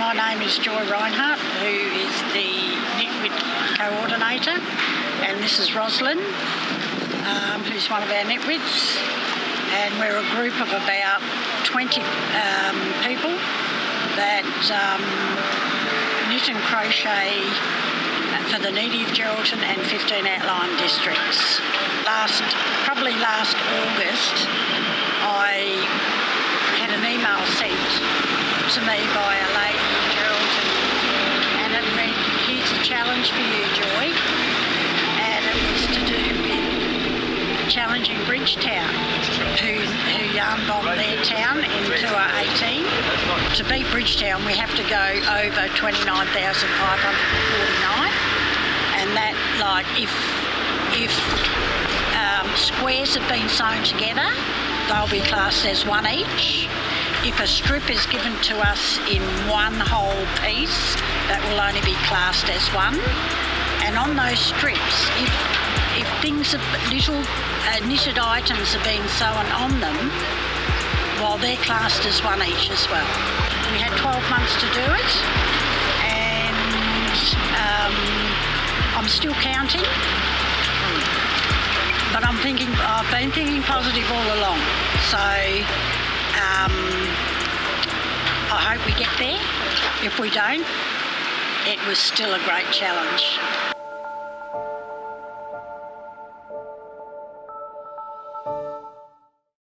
My name is Joy Reinhardt, who is the Knitwit coordinator, and this is Rosalind, who's one of our Knitwits, and we're a group of about 20 people that knit and crochet for the needy of Geraldton and 15 outlying districts. Probably last August, I had an email sent to me by a lady in Geraldton, and it read, "Here's a challenge for you, Joy," and it was to do with challenging Bridgetown, who yarn bombed their town in 2018. To beat Bridgetown, we have to go over 29,549, and that, like, if squares have been sewn together, they'll be classed as one each. If a strip is given to us in one whole piece, that will only be classed as one. And on those strips, if things have, little knitted items are being sewn on them, well, they're classed as one each as well. We had 12 months to do it, and I'm still counting. But I've been thinking positive all along. So I hope we get there. If we don't, it was still a great challenge.